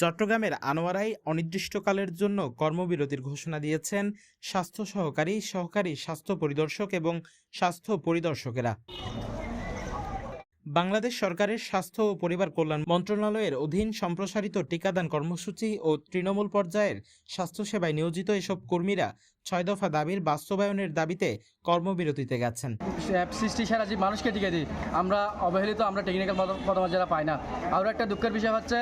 চট্টগ্রামের আনোয়ারায় অনির্দিষ্টকালের জন্য কর্মবিরতির ঘোষণা দিয়েছেন স্বাস্থ্য সহকারী, সহকারী স্বাস্থ্য পরিদর্শক এবং স্বাস্থ্য পরিদর্শকেরা। বাংলাদেশ সরকারের স্বাস্থ্য ও পরিবার কল্যাণ মন্ত্রণালয়ের অধীন সম্প্রসারিত টিকাদান কর্মসূচি ও তৃণমূল পর্যায়ের স্বাস্থ্যসেবায় নিয়োজিত এসব কর্মীরা 6 দফা দাবির বাস্তবায়নের দাবিতে কর্মবিরতিতে গেছেন। সৃষ্টি সারা যে মানুষকে টিকা দিই, আমরা অবহেলিত, আমরা টেকনিক্যাল পদমর্যাদা পাই না। আরও একটা দুঃখের বিষয় হচ্ছে,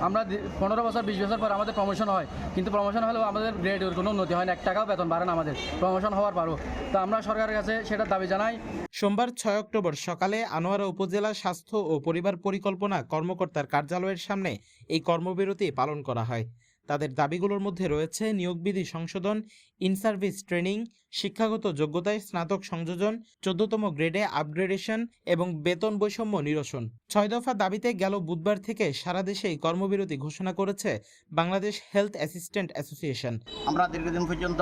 আমরা 15 বছর 20 বছর পর আমাদের প্রমোশন হয়, কিন্তু প্রমোশন হলেও আমাদের গ্রেডের কোনো উন্নতি হয় না, 1 টাকাও বেতন বাড়ে না আমাদের প্রমোশন হওয়ার পরও। তো আমরা সরকারের কাছে সেটার দাবি জানাই। সোমবার 6 অক্টোবর সকালে আনোয়ারা উপজেলা স্বাস্থ্য ও পরিবার পরিকল্পনা কর্মকর্তার কার্যালয়ের সামনে এই কর্মবিরতি পালন করা হয়। তাদের দাবিগুলোর মধ্যে রয়েছে নিয়োগবিধি সংশোধন, ইন সার্ভিস ট্রেনিং, শিক্ষাগত যোগ্যতায় স্নাতক সংযোজন, 14তম গ্রেডে আপগ্রেডেশন এবং বেতন বৈষম্য নিরসন। 6 দফা দাবিতে গেল বুধবার থেকে সারা দেশেই কর্মবিরতি ঘোষণা করেছে বাংলাদেশ হেলথ অ্যাসিস্ট্যান্ট অ্যাসোসিয়েশন। আমরা দীর্ঘদিন পর্যন্ত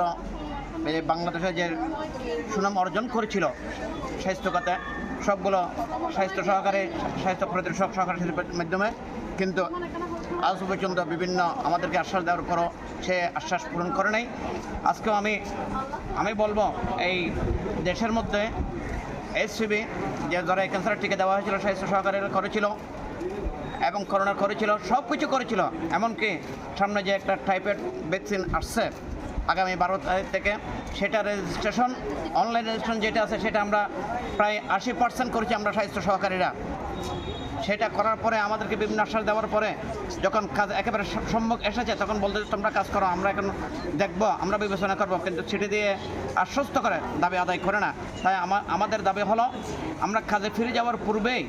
বাংলাদেশে যে সুনাম অর্জন করেছিল স্বাস্থ্য খাতে, সবগুলো স্বাস্থ্য সহকারী, স্বাস্থ্য পরিদর্শক সহকারীর মাধ্যমে, কিন্তু আজ পর্যন্ত বিভিন্ন আমাদেরকে আশ্বাস দেওয়ার পরও সে আশ্বাস পূরণ করে নাই। আজকেও আমি বলবো, এই দেশের মধ্যে HCV যে যারা ক্যান্সারের টিকা দেওয়া হয়েছিল, স্বাস্থ্য সহকারীরা করেছিল এবং করোনা করেছিল, সব কিছু করেছিল। এমনকি সামনে যে একটা টাইফয়েড ভ্যাকসিন আসছে আগামী 12 তারিখ থেকে, সেটা রেজিস্ট্রেশন, অনলাইন রেজিস্ট্রেশন যেটা আছে, সেটা আমরা প্রায় 80% করেছি আমরা স্বাস্থ্য সহকারীরা। সেটা করার পরে আমাদেরকে বিভিন্ন আশ্বাস দেওয়ার পরে যখন কাজ একেবারে সম্মুখ এসেছে, তখন বলতে তোমরা কাজ করো, আমরা এখন দেখব, আমরা বিবেচনা করব, কিন্তু সেটি দিয়ে আশ্বস্ত করে দাবি আদায় করে না। তাই আমাদের দাবি হলো, আমরা কাজে ফিরে যাওয়ার পূর্বেই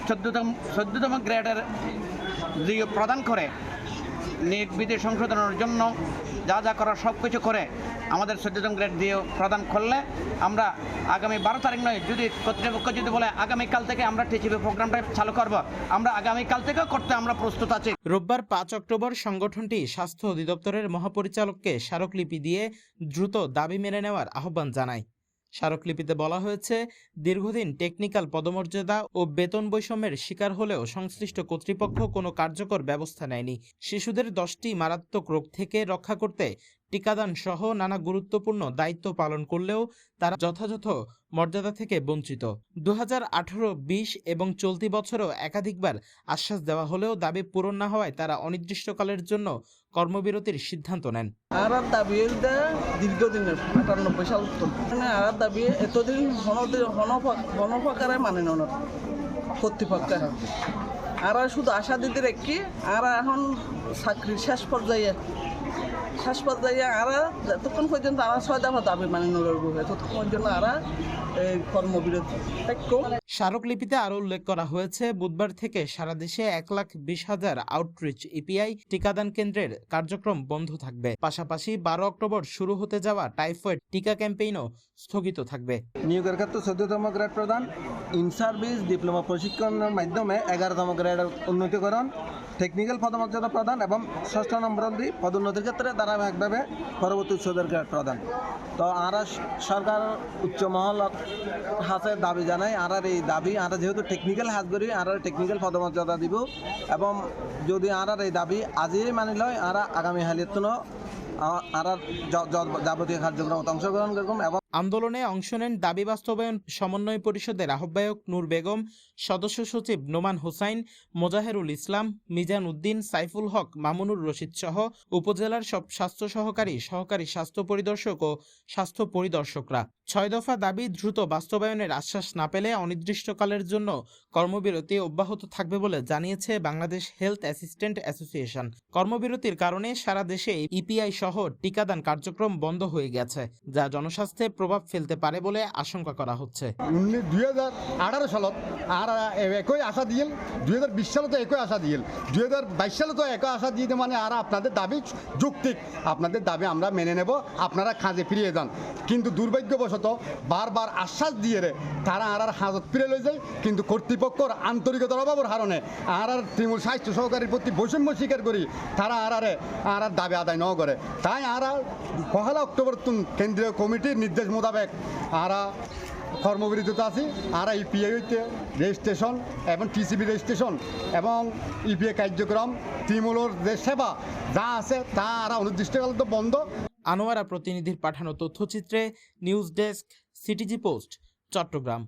14তম গ্রেডের দিয়ে প্রদান করে নিয়োগবিধি সংশোধনের জন্য যা যা করার সব কিছু করে আমাদের 14তম গ্রেড দিয়ে প্রদান করলে আমরা আগামী 12 তারিখ নয়, যদি কর্তৃপক্ষ যদি বলে আগামীকাল থেকে আমরা টিচিবি প্রোগ্রামটা চালু করব, আমরা আগামীকাল থেকেও করতে আমরা প্রস্তুত আছি। রোববার 5 অক্টোবর সংগঠনটি স্বাস্থ্য অধিদপ্তরের মহাপরিচালককে স্মারকলিপি দিয়ে দ্রুত দাবি মেনে নেওয়ার আহ্বান জানায়। স্মারকলিপিতে বলা হয়েছে, দীর্ঘদিন টেকনিক্যাল পদমর্যাদা ও বেতন বৈষম্যের শিকার হলেও সংশ্লিষ্ট কর্তৃপক্ষ কোনো কার্যকর ব্যবস্থা নেয়নি। শিশুদের 10টি মারাত্মক রোগ থেকে রক্ষা করতে টিকাদান সহ নানা গুরুত্বপূর্ণ দায়িত্ব পালন করলেও তারা যথাযথ মর্যাদা থেকে বঞ্চিত। 2018-20 এবং চলতি বছরও একাধিকবার আশ্বাস দেওয়া হলেও দাবি পূরণ না হওয়ায় তারা অনির্দিষ্টকালের জন্য কর্মবিরতির সিদ্ধান্ত নেন। আর দাবি দীর্ঘদিনের 98 সাল আর দাবি এতদিন হনফাকারে মানে না কর্তৃপক্ষ, আর শুধু আশা দিতে রেখি, আর এখন চাকরির শেষ পর্যায়ে আর এতক্ষণ পর্যন্ত আর 6 দফা দাবি মানে নড়ব, এতক্ষণ পর্যন্ত আর কর্মবিরতি। স্মারকলিপিতে আরও উল্লেখ করা হয়েছে, বুধবার থেকে সারা দেশে 1,20,000 আউটরিচ ইপিআই টিকাদান কেন্দ্রের কার্যক্রম বন্ধ থাকবে। পাশাপাশি 12 অক্টোবর শুরু হতে যাওয়া টাইফয়েড টিকা ক্যাম্পেইনও স্থগিত থাকবে। নিয়োগের ক্ষেত্রে 14তম গ্রেড প্রদান, ইন সার্ভিস ডিপ্লোমা প্রশিক্ষণের মাধ্যমে 11তম গ্রেডের উন্নতিকরণ, টেকনিক্যাল পদমর্যাদা প্রদান এবং 6 নম্বর পদোন্নতির ক্ষেত্রে ধারাবাহিকভাবে পরবর্তী উচ্চতর গ্রেড প্রদান। তো আমরা সরকার উচ্চ মহল হাতে দাবি জানাই, আর এই দাবি আমরা যেহেতু টেকনিক্যাল হাত করি, আর টেকনিক্যাল পদমর্যাদা দিব, এবং যদি আর এই দাবি আজই মানি লয়, আর আগামী হালির আর যাবতীয় কার্যক্রম অংশগ্রহণ করব। এবং আন্দোলনে অংশ নেন দাবি বাস্তবায়ন সমন্বয় পরিষদের আহ্বায়ক নূর বেগম, সদস্য সচিব নোমান হোসাইন, মোজাহেরুল ইসলাম, মিজান উদ্দিন, সাইফুল হক, মামুনুর রশিদ সহ উপজেলার সব স্বাস্থ্য সহকারী, সহকারী স্বাস্থ্য পরিদর্শক ও স্বাস্থ্য পরিদর্শকরা। 6 দফা দাবি দ্রুত বাস্তবায়নের আশ্বাস না পেলে অনির্দিষ্টকালের জন্য কর্মবিরতি অব্যাহত থাকবে বলে জানিয়েছে বাংলাদেশ হেলথ অ্যাসিস্ট্যান্ট অ্যাসোসিয়েশন। কর্মবিরতির কারণে সারা দেশে ইপিআই সহ টিকাদান কার্যক্রম বন্ধ হয়ে গেছে, যা জনস্বাস্থ্যে প্রভাব ফেলতে পারে বলে আশঙ্কা করা হচ্ছে। 2018 সালত আর একই আশা দিয়েল, 2020 সালে তো একই আশা দিয়েল, 2022 সালে তো একই আশা দিয়ে, মানে আর আপনাদের দাবি যৌক্তিক, আপনাদের দাবি আমরা মেনে নেব, আপনারা কাজে ফিরিয়ে যান। কিন্তু দুর্ভাগ্যবশত বারবার আশ্বাস দিয়ে তারা আর হাজত ফিরে লয়ে যায়, কিন্তু কর্তৃপক্ষর আন্তরিকতার অভাবের কারণে আর তৃণমূল স্বাস্থ্য সহকারীর প্রতি বৈষম্য স্বীকার করি তারা আর দাবি আদায় ন করে। তাই আর 1 অক্টোবর কেন্দ্রীয় কমিটির নির্দেশ মোতাবেক আর কর্মবিরতিতে আছি। আর ইপিএ হইতে রেজিস্ট্রেশন এবং টিসিবি রেজিস্ট্রেশন এবং ইপিএ কার্যক্রম তৃণমূলের যে সেবা যা আছে তা আর অনির্দিষ্টকাল তো বন্ধ। আনোয়ারা প্রতিনিধির পাঠানো তথ্যচিত্রে news desk, CTG post, Chittagong.